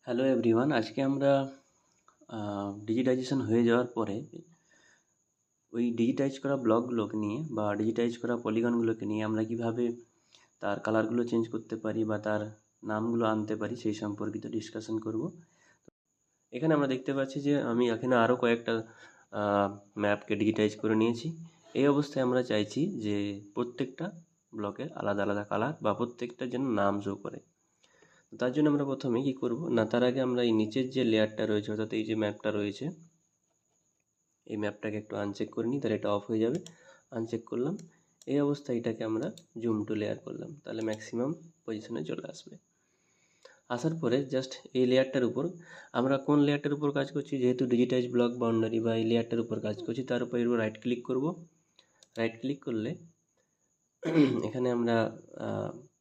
Hello everyone, আজকে আমরা digitisation হয়ে যাওয়ার পরে ওই ডিজিটাইজ করা ব্লকগুলোকে নিয়ে বা ডিজিটাইজ করা পলিগনগুলোকে নিয়ে আমরা কিভাবে তার কালারগুলো চেঞ্জ করতে পারি বা তার নামগুলো আনতে পারি সেই সম্পর্কিত ডিসকাশন করব। এখানে আমরা দেখতে পাচ্ছি যে আমি এখানে আরও কয়েকটা ম্যাপকে ডিজিটাইজ করে নিয়েছি। এই অবস্থায় আমরা চাইছি যে প্রত্যেকটা ব্লকের আলাদা আলাদা কালার বা প্রত্যেকটা যেন নাম শো করে। তার জন্য আমরা প্রথমে কী করব না, তার আগে আমরা এই নিচের যে লেয়ারটা রয়েছে অর্থাৎ এই যে ম্যাপটা রয়েছে এই ম্যাপটাকে একটু আনচেক করে নিই, তাহলে এটা অফ হয়ে যাবে। আনচেক করলাম, এই অবস্থায় এটাকে আমরা জুম টু লেয়ার করলাম, তাহলে ম্যাক্সিমাম পজিশনে চলে আসবে। আসার পরে জাস্ট এই লেয়ারটার উপর আমরা কোন লেয়ারটার উপর কাজ করছি, যেহেতু ডিজিটাইজ ব্লক বাউন্ডারি বা এই লেয়ারটার উপর কাজ করছি, তার উপর এর উপর রাইট ক্লিক করব। রাইট ক্লিক করলে এখানে আমরা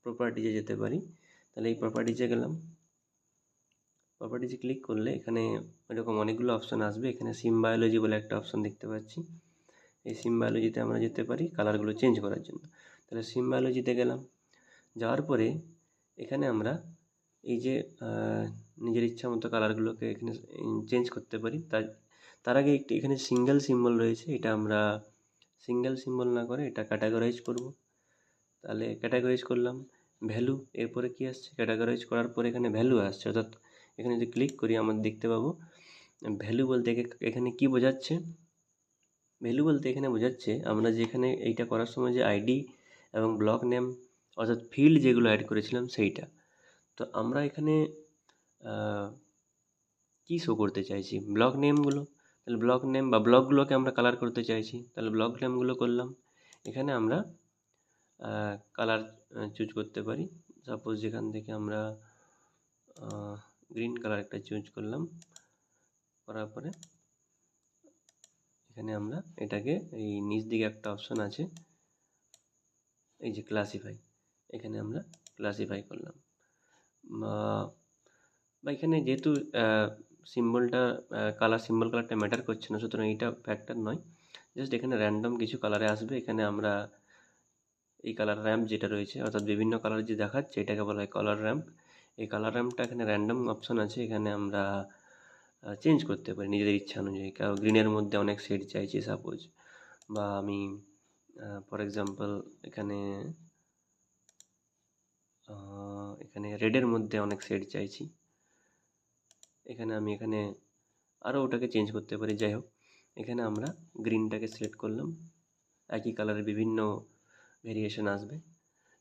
প্রপার্টিজে যেতে পারি। তাহলে এই প্রপার্টিজে গেলাম। প্রপার্টিজে ক্লিক করলে এখানে এরকম অনেকগুলো অপশান আসবে। এখানে সিম্বায়োলজি বলে একটা অপশান দেখতে পাচ্ছি। এই সিম্বায়োলজিতে আমরা যেতে পারি কালারগুলো চেঞ্জ করার জন্য। তাহলে সিম্বায়োলজিতে গেলাম। যাওয়ার পরে এখানে আমরা এই যে নিজের ইচ্ছা মতো কালারগুলোকে এখানে চেঞ্জ করতে পারি। তার আগে একটি এখানে সিঙ্গেল সিম্বল রয়েছে, এটা আমরা সিঙ্গেল সিম্বল না করে এটা ক্যাটাগরাইজ করব। তাহলে ক্যাটাগরাইজ করলাম। ভ্যালু, এরপরে কি আসছে, ক্যাটাগরাইজ করার পরে এখানে ভ্যালু আসছে, অর্থাৎ এখানে যদি ক্লিক করি আমরা দেখতে পাবো ভ্যালু বলতে এখানে কি বোঝাচ্ছে। ভ্যালু বলতে এখানে বোঝাচ্ছে আমরা যেখানে এইটা করার সময় যে আইডি এবং ব্লক নেম অর্থাৎ ফিল্ড যেগুলো অ্যাড করেছিলাম সেইটা। তো আমরা এখানে কি শো করতে চাইছি, ব্লক নেমগুলো। তাহলে ব্লক নেম বা ব্লকগুলোকে আমরা কালার করতে চাইছি, তাহলে ব্লক নেমগুলো করলাম। এখানে আমরা কালার চুজ করতে পারি। সাপোজ যেখান থেকে আমরা গ্রিন কালার একটা চুজ করলাম। করার পরে এখানে আমরা এটাকে এই নিচ দিকে একটা অপশন আছে এই যে ক্লাসিফাই, এখানে আমরা ক্লাসিফাই করলাম। বা এখানে যেহেতু সিম্বলটা সিম্বল কালারটা ম্যাটার করছে না, সুতরাং এইটা ফ্যাক্টর নয়। জাস্ট এখানে র্যান্ডম কিছু কালারে আসবে। এখানে আমরা এই কালার র্যাম্প যেটা রয়েছে অর্থাৎ বিভিন্ন কালার যে দেখাচ্ছে এটাকে বলা হয় কালার র্যাম্প। এই কালার র্যাম্পটা এখানে র্যান্ডম অপশন আছে, এখানে আমরা চেঞ্জ করতে পারি নিজেদের ইচ্ছা অনুযায়ী। কারণ গ্রিনের মধ্যে অনেক শেড চাইছি সাপোজ, বা আমি ফর এক্সাম্পল এখানে এখানে রেডের মধ্যে অনেক শেড চাইছি, এখানে আমি আরও ওটাকে চেঞ্জ করতে পারি। যাই হোক, এখানে আমরা গ্রিনটাকে সিলেক্ট করলাম, একই কালারের বিভিন্ন ভেরিয়েশন আসবে।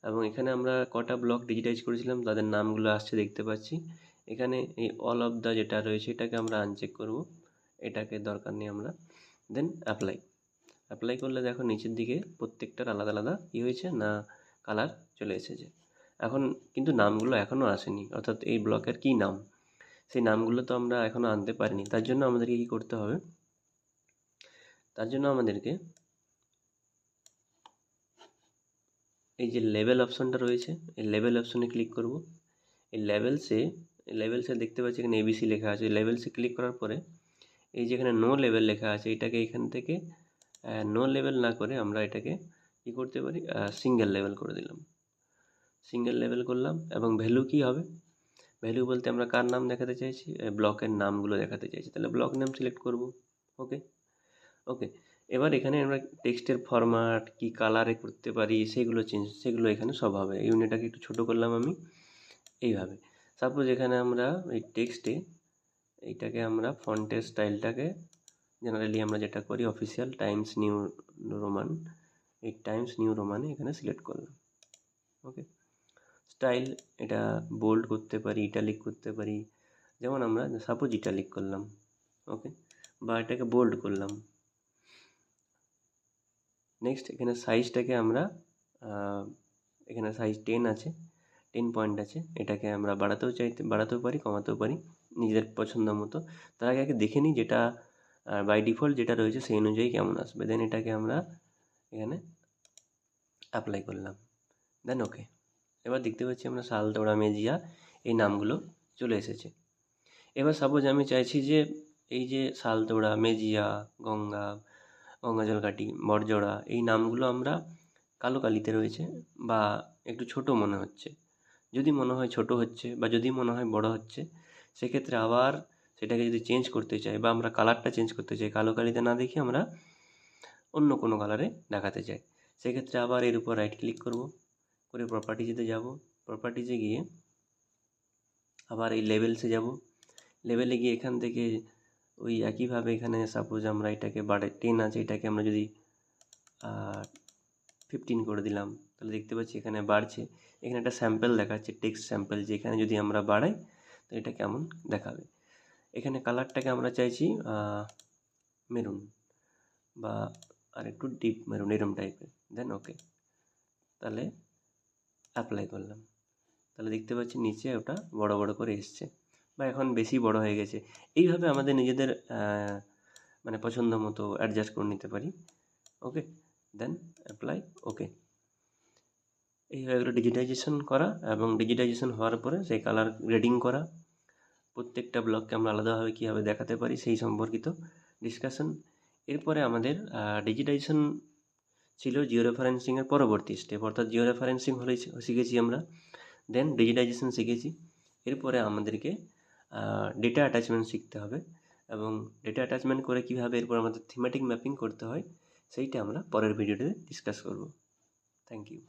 এবং এখানে আমরা কটা ব্লক ডিজিটাইজ করেছিলাম তাদের নামগুলো আসছে দেখতে পাচ্ছি। এখানে এই অল অফ দ্য যেটা রয়েছে এটাকে আমরা আনচেক করব, এটাকে দরকার নেই আমরা। দেন অ্যাপ্লাই করলে দেখো নিচের দিকে প্রত্যেকটার আলাদা আলাদা কী হয়েছে না কালার চলে এসেছে। এখন কিন্তু নামগুলো এখনও আসেনি, অর্থাৎ এই ব্লকের কী নাম সেই নামগুলো তো আমরা এখনও আনতে পারিনি। তার জন্য আমাদেরকে কী করতে হবে, তার জন্য আমাদেরকে এই যে লেবেল অপশনটা রয়েছে এই লেবেল অপশনে ক্লিক করব। এই লেভেলসে দেখতে পাচ্ছি এখানে এবিসি লেখা আছে। লেভেলসে ক্লিক করার পরে এই যে এখানে নো লেভেল লেখা আছে এটাকে এখান থেকে নো লেভেল না করে আমরা এটাকে কী করতে পারি, সিঙ্গেল লেভেল করে দিলাম। সিঙ্গেল লেভেল করলাম এবং ভ্যালু কী হবে, ভ্যালু বলতে আমরা কার নাম দেখাতে চাইছি, ব্লকের নামগুলো দেখাতে চাইছি। তাহলে ব্লক নেম সিলেক্ট করব। ওকে ওকে এবার এখানে আমরা টেক্সটের ফরম্যাট কি কালারে করতে পারি সেগুলো এখানে সব হবে। ইউনিটটাকে একটু ছোটো করলাম আমি এইভাবে। সাপোজ এখানে আমরা এই টেক্সটে এইটাকে আমরা ফন্টের স্টাইলটাকে জেনারেলি আমরা যেটা করি অফিসিয়াল টাইমস নিউ রোমান, এই টাইমস নিউ রোমানে এখানে সিলেক্ট করলাম। ওকে, স্টাইল এটা বোল্ড করতে পারি, ইটালিক করতে পারি, যেমন আমরা সাপোজ ইটালিক করলাম। ওকে, বা এটাকে বোল্ড করলাম। নেক্সট এখানে সাইজটাকে আমরা এখানে সাইজ 10 আছে, 10 পয়েন্ট আছে, এটাকে আমরা বাড়াতেও পারি কমাতেও পারি নিজেদের পছন্দ মতো। তার আগে দেখে নিই যেটা বাই ডিফল্ট যেটা রয়েছে সেই অনুযায়ী কেমন আসবে। দেন এটাকে আমরা এখানে অ্যাপ্লাই করলাম। দেন ওকে, এবার দেখতে পাচ্ছি আমরা শালতোড়া মেজিয়া এই নামগুলো চলে এসেছে। এবার সাপোজ আমি চাইছি যে এই যে শালতোড়া মেজিয়া গঙ্গাজলঘাটি বড়জোড়া এই নামগুলো আমরা কালো কালিতে রয়েছে বা একটু ছোট মনে হচ্ছে, যদি মনে হয় ছোট হচ্ছে বা যদি মনে হয় বড় হচ্ছে সেক্ষেত্রে আবার সেটাকে যদি চেঞ্জ করতে চাই বা আমরা কালারটা চেঞ্জ করতে চাই, কালো কালিতে না দেখে আমরা অন্য কোনো কালারে দেখাতে চাই, সেক্ষেত্রে আবার এর উপর রাইট ক্লিক করব, করে প্রপার্টিজে যাব। প্রপার্টিজে গিয়ে আবার এই লেভেলসে যাব। লেভেলে গিয়ে এখান থেকে ওই একইভাবে এখানে সাপোজ আমরা এটাকে 10 আছে, এটাকে আমরা যদি 15 করে দিলাম, তাহলে দেখতে পাচ্ছি এখানে বাড়ছে। এখানে একটা স্যাম্পল দেখাচ্ছে, টেক্সট স্যাম্পল, যে এখানে যদি আমরা বাড়াই তো এটা কেমন দেখাবে। এখানে কালারটাকে আমরা চাইছি মেরুন বা আর একটু ডিপ মেরুন এরম টাইপের, দেন ওকে, তাহলে অ্যাপ্লাই করলাম। তাহলে দেখতে পাচ্ছি নিচে ওটা বড় বড় করে এসছে বা এখন বেশি বড় হয়ে গেছে। এইভাবে আমাদের নিজেদের মানে পছন্দ মতো অ্যাডজাস্ট করে নিতে পারি। ওকে, দেন অ্যাপ্লাই, ওকে। এই হয়ে গেলো ডিজিটাইজেশন করা, এবং ডিজিটাইজেশন হওয়ার পরে সেই কালার গ্রেডিং করা, প্রত্যেকটা ব্লককে আমরা আলাদাভাবে কীভাবে দেখাতে পারি সেই সম্পর্কিত ডিসকাশন। এরপরে আমাদের ডিজিটাইজেশন ছিল জিও রেফারেন্সিংয়ের পরবর্তী স্টেপ, অর্থাৎ জিও রেফারেন্সিং হলে শিখেছি আমরা, দেন ডিজিটাইজেশন শিখেছি। এরপরে আমাদেরকে ডেটা অ্যাটাচমেন্ট শিখতে হবে, এবং ডেটা অ্যাটাচমেন্ট করে কীভাবে এরপর আমাদের থিমেটিক ম্যাপিং করতে হয় সেইটা আমরা পরের ভিডিওতে ডিসকাস করব। Thank you.